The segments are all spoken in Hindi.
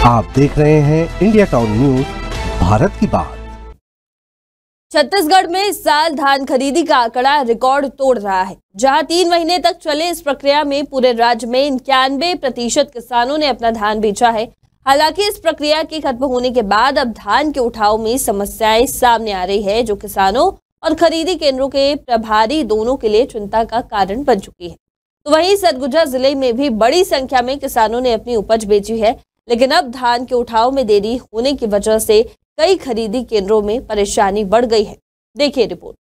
आप देख रहे हैं इंडिया टाउन न्यूज, भारत की बात। छत्तीसगढ़ में इस साल धान खरीदी का आंकड़ा रिकॉर्ड तोड़ रहा है। जहां 3 महीने तक चले इस प्रक्रिया में पूरे राज्य में 91% किसानों ने अपना धान बेचा है। हालांकि इस प्रक्रिया के खत्म होने के बाद अब धान के उठाव में समस्याएं सामने आ रही है, जो किसानों और खरीदी केंद्रों के प्रभारी दोनों के लिए चिंता का कारण बन चुकी है। तो वहीं सरगुजा जिले में भी बड़ी संख्या में किसानों ने अपनी उपज बेची है, लेकिन अब धान के उठाव में देरी होने की वजह से कई खरीदी केंद्रों में परेशानी बढ़ गई है। देखिए रिपोर्ट।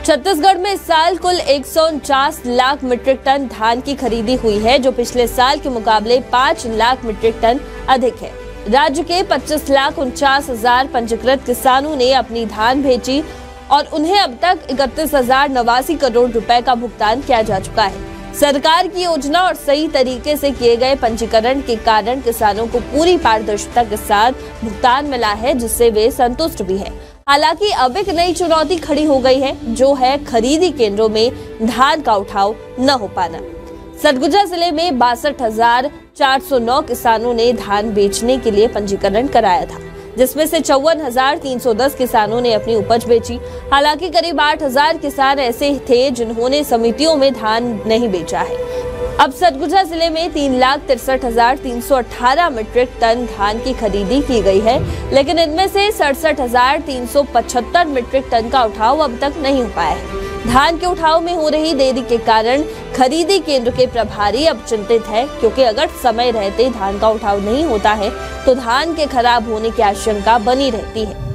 छत्तीसगढ़ में इस साल कुल 149 लाख मीट्रिक टन धान की खरीदी हुई है, जो पिछले साल के मुकाबले 5 लाख मीट्रिक टन अधिक है। राज्य के 25,49,000 पंजीकृत किसानों ने अपनी धान बेची और उन्हें अब तक 31,089 करोड़ रुपए का भुगतान किया जा चुका है। सरकार की योजना और सही तरीके से किए गए पंजीकरण के कारण किसानों को पूरी पारदर्शिता के साथ भुगतान मिला है, जिससे वे संतुष्ट भी हैं। हालांकि अब एक नई चुनौती खड़ी हो गई है, जो है खरीदी केंद्रों में धान का उठाव न हो पाना। सरगुजा जिले में 62,409 किसानों ने धान बेचने के लिए पंजीकरण कराया था, जिसमें से 54,310 किसानों ने अपनी उपज बेची। हालांकि करीब 8,000 किसान ऐसे थे जिन्होंने समितियों में धान नहीं बेचा है। अब सरगुजा जिले में 3,63,318 मीट्रिक टन धान की खरीदी की गई है, लेकिन इनमें से 67,375 मीट्रिक टन का उठाव अब तक नहीं हो पाया है। धान के उठाव में हो रही देरी के कारण खरीदी केंद्र के प्रभारी अब चिंतित है, क्योंकि अगर समय रहते धान का उठाव नहीं होता है तो धान के खराब होने की आशंका बनी रहती है।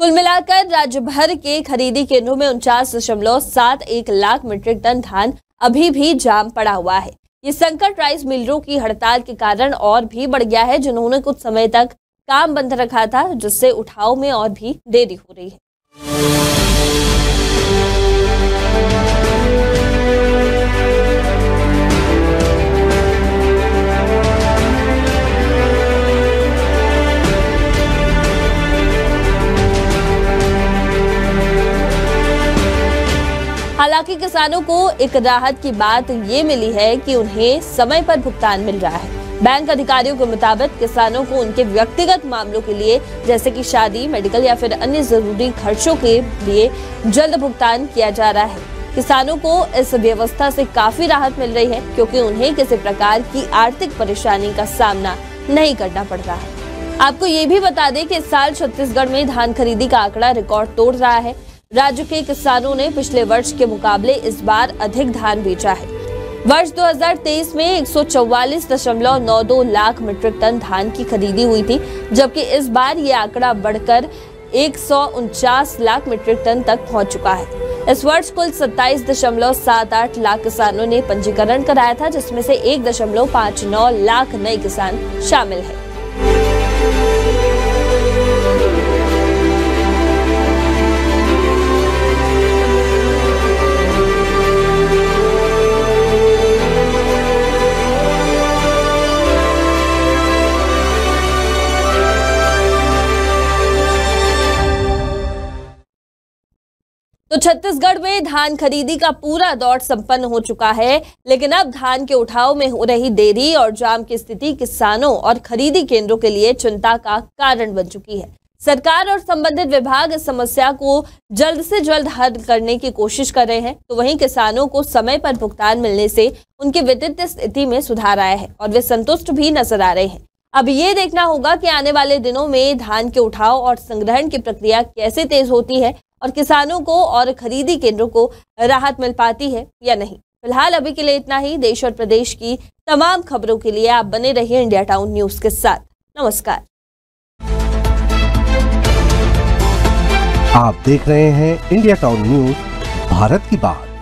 कुल मिलाकर राज्य भर के खरीदी केंद्रों में 49.71 लाख मीट्रिक टन धान अभी भी जाम पड़ा हुआ है। ये संकट राइस मिलरों की हड़ताल के कारण और भी बढ़ गया है, जिन्होंने कुछ समय तक काम बंद रखा था, जिससे उठाव में और भी देरी हो रही है। हालांकि किसानों को एक राहत की बात ये मिली है कि उन्हें समय पर भुगतान मिल रहा है। बैंक अधिकारियों के मुताबिक किसानों को उनके व्यक्तिगत मामलों के लिए, जैसे कि शादी, मेडिकल या फिर अन्य जरूरी खर्चों के लिए जल्द भुगतान किया जा रहा है। किसानों को इस व्यवस्था से काफी राहत मिल रही है, क्योंकि उन्हें किसी प्रकार की आर्थिक परेशानी का सामना नहीं करना पड़ रहा है। आपको ये भी बता दें कि इस साल छत्तीसगढ़ में धान खरीदी का आंकड़ा रिकॉर्ड तोड़ रहा है। राज्य के किसानों ने पिछले वर्ष के मुकाबले इस बार अधिक धान बेचा है। वर्ष 2023 में 144.92 लाख मीट्रिक टन धान की खरीदी हुई थी, जबकि इस बार ये आंकड़ा बढ़कर 149 लाख मीट्रिक टन तक पहुंच चुका है। इस वर्ष कुल 27.78 लाख किसानों ने पंजीकरण कराया था, जिसमें से 1.59 लाख नए किसान शामिल हैं। तो छत्तीसगढ़ में धान खरीदी का पूरा दौर संपन्न हो चुका है, लेकिन अब धान के उठाव में हो रही देरी और जाम की स्थिति किसानों और खरीदी केंद्रों के लिए चिंता का कारण बन चुकी है। सरकार और संबंधित विभाग इस समस्या को जल्द से जल्द हल करने की कोशिश कर रहे हैं, तो वहीं किसानों को समय पर भुगतान मिलने से उनकी वित्तीय स्थिति में सुधार आया है और वे संतुष्ट भी नजर आ रहे हैं। अब ये देखना होगा कि आने वाले दिनों में धान के उठाव और संग्रहण की प्रक्रिया कैसे तेज होती है और किसानों को और खरीदी केंद्रों को राहत मिल पाती है या नहीं। फिलहाल अभी के लिए इतना ही। देश और प्रदेश की तमाम खबरों के लिए आप बने रहिए इंडिया टाउन न्यूज के साथ। नमस्कार। आप देख रहे हैं इंडिया टाउन न्यूज, भारत की बात।